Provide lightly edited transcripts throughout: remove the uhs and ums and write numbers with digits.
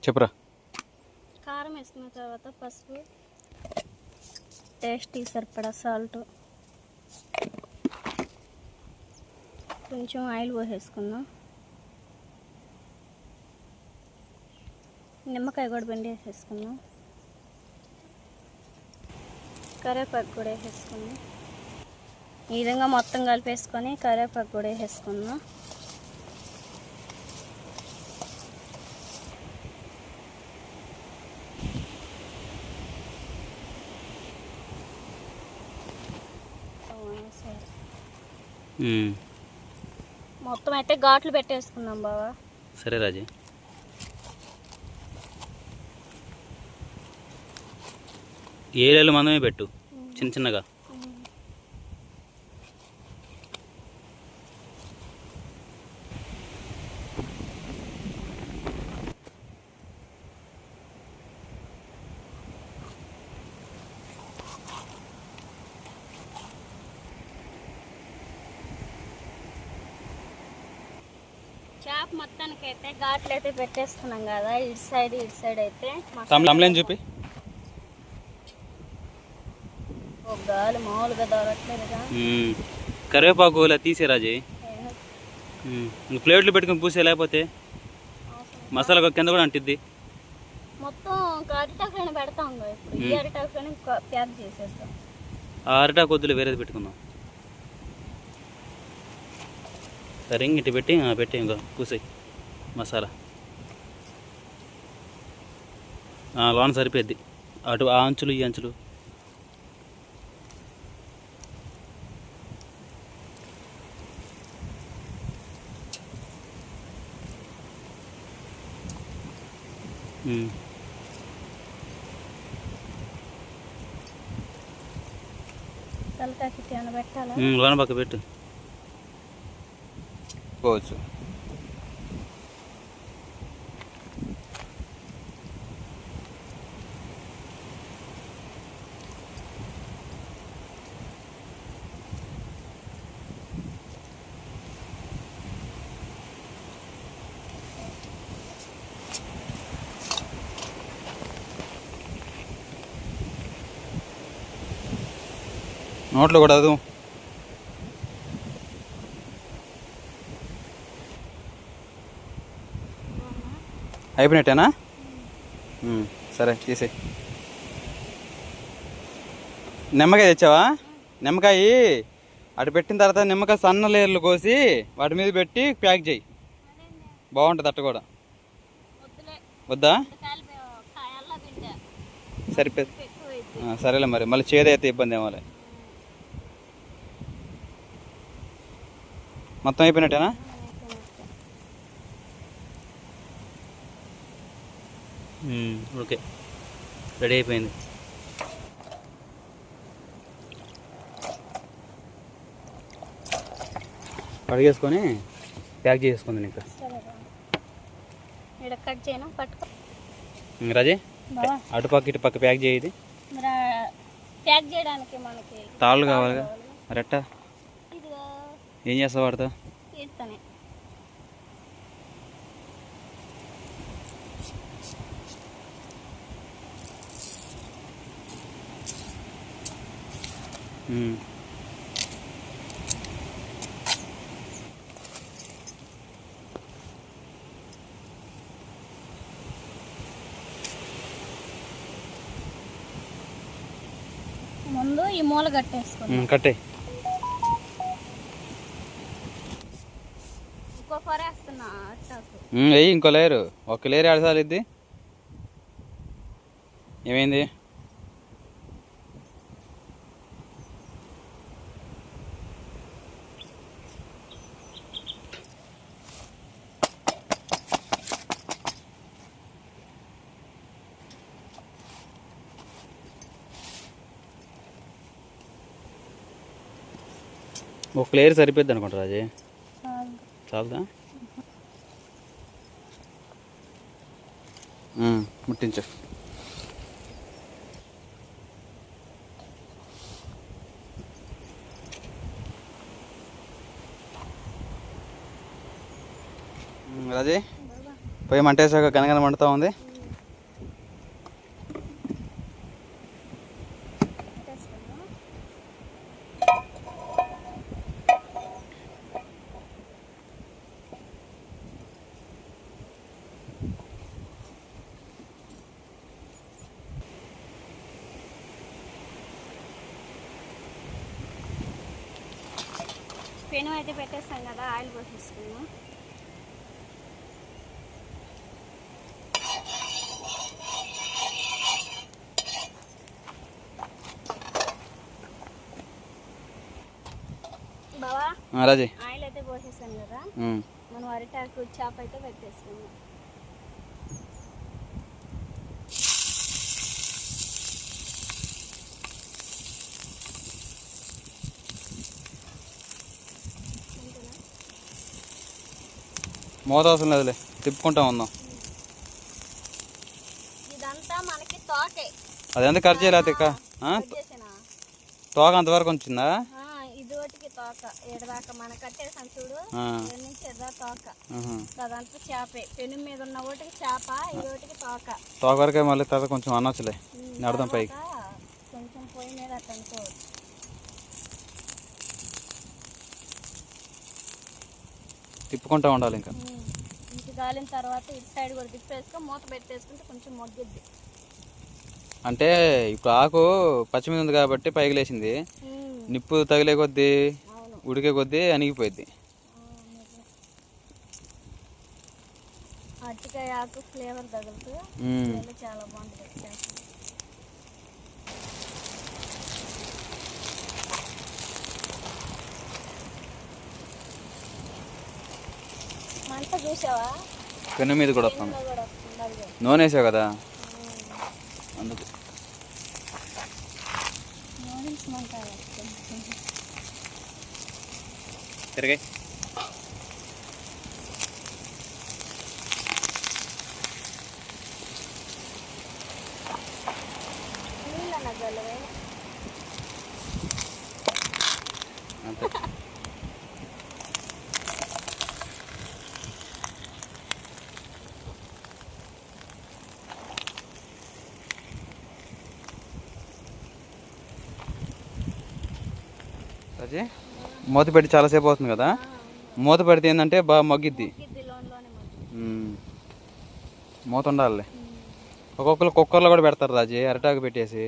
చెప్పురా. కారం వేసుకున్న తర్వాత పసుపు, టేస్ట్కి సరిపడా సాల్ట్, కొంచెం ఆయిల్ పోసేసుకుందాం. నిమ్మకాయ కూడా పిండి వేసేసుకుందాం. కరివేపాకు కూడా వేసేసుకుందాం. ఈ విధంగా మొత్తం కలిపేసుకొని కరివేపాకు కూడా వేసేసుకుందాం. మొత్తం అయితే ఘాట్లు పెట్టేసుకుందాం బావా. సరే రాజీ. ఏలేళ్ళు మనమే పెట్టు చిన్న చిన్నగా. చేప మొత్తానికి అయితే ఘాట్లు అయితే పెట్టేసుకున్నాం కదా, ఇటు సైడ్ అయితే తమ్ముళ్ళని చూపి. ఒక గాలి మామూలుగా దొరకట్లేదుగా. కరివేపాకు ఇలా తీసే రాజీ. ప్లేట్లు పెట్టుకుని పూసే, లేకపోతే మసాలా కింద కూడా అంటిద్ది. మొత్తం అరిటాకులను పెడతాం కదా ఇప్పుడు. ఈ అరిటాకులని ప్యాక్ చేసేద్దాం. ఆ అరిటాకు వద్దులు వేరేది పెట్టుకుందాం. సరే ఇటు పెట్టి ఇంకా పూసాయి మసాలా. లోన సరిపోద్ది. అటు ఆ అంచులు ఈ అంచులు. తలకాకి ఏమైనా పెట్టాలా? లోన పక్క పెట్టు పోవచ్చు. నోట్లో కూడా అది అయిపోయినట్టేనా? సరే తీసే. నిమ్మకాయ తెచ్చావా? నిమ్మకాయ అటు పెట్టిన తర్వాత నిమ్మకాయ సన్న లేయర్లు కోసి వాటి మీద పెట్టి ప్యాక్ చేయి, బాగుంటుంది. అట్ట కూడా వద్దా? సరిపోయి సరేలే మరి, మళ్ళీ చేదైతే ఇబ్బంది ఏమోలే. మొత్తం అయిపోయినట్టేనా? ఓకే, రెడీ అయిపోయింది. కడిగేసుకొని ప్యాక్ చేసుకుంది నీకు. రాజే అటుపక్క ఇటు పక్క ప్యాక్ చేయది. ప్యాక్ చేయడానికి మనకి తాళ్ళు కావాలిగా. రెట్ట ఏం చేస్తావు వాడతా? ముందు ఈ మూల కట్టేసుకో. కట్టే. ఇంకో కొరేస్తున్నా. ఇంకో లేరు, ఒక లేరు ఆడసాలి ఇది. ఏమైంది? ఒక లేయర్ సరిపోద్ది అనుకుంటా రాజే. చాలుదా? ముట్టించు. రాజే పొయ్యి మంటేసాక కనగన మండుతూ ఉంది. పెను అయితే పెట్టేస్తాం కదా, ఆయిల్ పోసేసుకున్నాం. బావా రాజీ ఆయిల్ అయితే పోసేసాం కదా, మనం అరిటాకు చేప అయితే పెట్టేసుకున్నాం. మూత అవసరం లేదులే, తిప్పుకుంటా ఉందాం. ఇదంతా మనకి తోకే. అదెంత ఖర్చు చేయలేదు ఇక. తోక అంతవరకు వచ్చిందా? ఇది ఒకటికి తోక, ఏడదాకా మనం కట్టేసాం చూడు, నుంచి ఎదా తోక. అదంతా చేపే, పెను మీద ఉన్న ఒకటికి చేప, ఇది ఒకటికి తోక. తోక వరకే, మళ్ళీ తర్వాత కొంచెం అనొచ్చులే, నడదాం పైకి. కొంచెం పొయ్యి మీద అట్లా అనుకోవచ్చు. తిప్పుకుంటా ఉండాలి ఇంకా. ఇంటి గాలిన తర్వాత ఇటు సైడ్ కూడా తిప్పేసుకో, మూత పెట్టేసుకుంటే కొంచెం మొగ్గిద్ది. అంటే ఇప్పుడు ఆకు పచ్చి మీద ఉంది కాబట్టి పైకి లేచింది, నిప్పు తగిలే కొద్దీ ఉడికే కొద్దీ అణిగిపోయింది. అరటికాయ ఆకు ఫ్లేవర్ తగులుతూ చాలా బాగుంటుంది. మంట చూసావా? పెన్ను మీద కూడా వస్తుంది, నూనె వేసావు కదా అందుకు. తిరగాయి. అంతే. రాజీ మూత పెట్టి చాలాసేపు అవుతుంది కదా, మూత పెడితే ఏంటంటే బాగా మగ్గిద్ది. మూత ఉండాలి. ఒక్కొక్కరు కుక్కర్లో కూడా పెడతారు రాజీ, అరటాకు పెట్టేసి.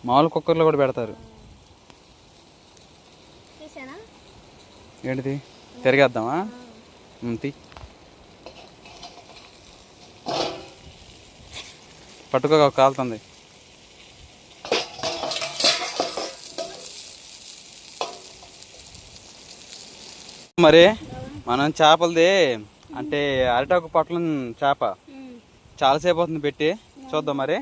మామూలు కుక్కర్లో కూడా పెడతారు. ఏంటిది తిరిగేద్దామా? తీ పట్టుకో, కాలుతుంది. మరి మనం చేపలది అంటే అరిటాకు పొట్లం చేప చాలాసేపు అవుతుంది పెట్టి, చూద్దాం మరి.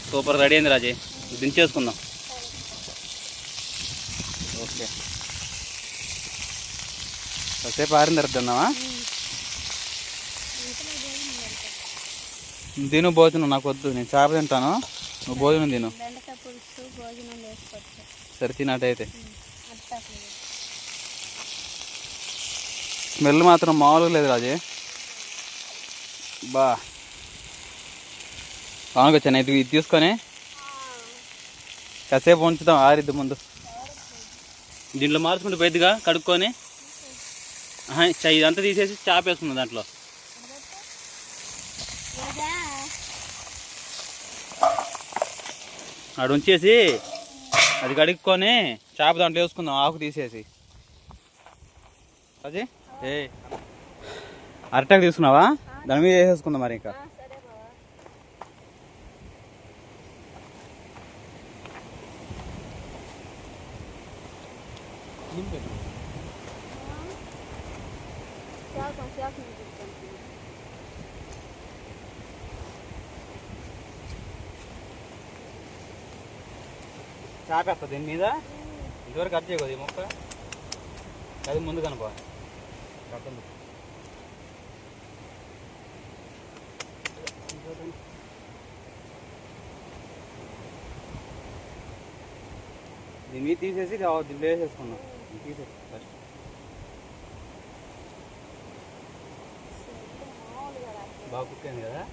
సూపర్, రెడీ అయింది రాజీ, దించేసుకుందాం. ఓకే, కాసేపు ఆరిన తర్వాత తిన్నావా? తిను భోజనం, నాకు వద్దు, నేను చేప తింటాను, నువ్వు భోజనం తిను. సరే తినట్టయితే. స్మెల్ మాత్రం మామూలుగా లేదు రాజీ, బా బాగుంకొచ్చాను. ఇది తీసుకొని కాసేపు ఉంచుదాం, ఆరిద్ది ముందు. దీంట్లో మార్చుకుంటూ పోయిద్దిగా, కడుక్కొని ఇదంతా తీసేసి చేప వేసుకుందాం దాంట్లో. అక్కడ ఉంచేసి అది కడుక్కొని చేప దాంట్లో వేసుకుందాం, ఆకు తీసేసి. అది అరటాకు తీసుకున్నావా? దాని మీద వేసేసుకుందాం మరి. ఇంకా చేపేస్తా దీని మీద. ఇదివరకు కట్ చేయకూడదు ఈ మొక్క, అది ముందు కనుకోవాలి. దీని మీద తీసేసి దీంట్లో వేసేసుకున్నాం. తీసేసి ఫస్ట్ బాగా కుక్ అయింది కదా.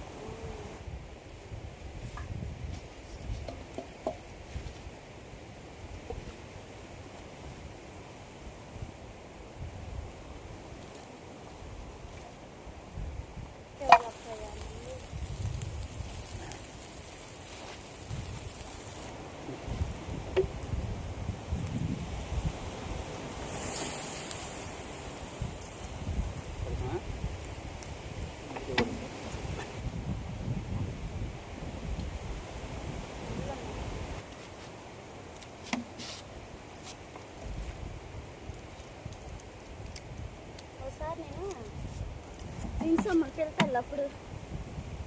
తెలుసు అమ్మ తిరతాళ్ళు అప్పుడు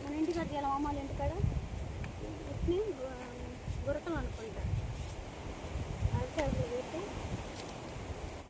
మన ఇంటికాడ అమ్మాళ్ళ ఇంటికాడ గురకలు అనుకుంటా.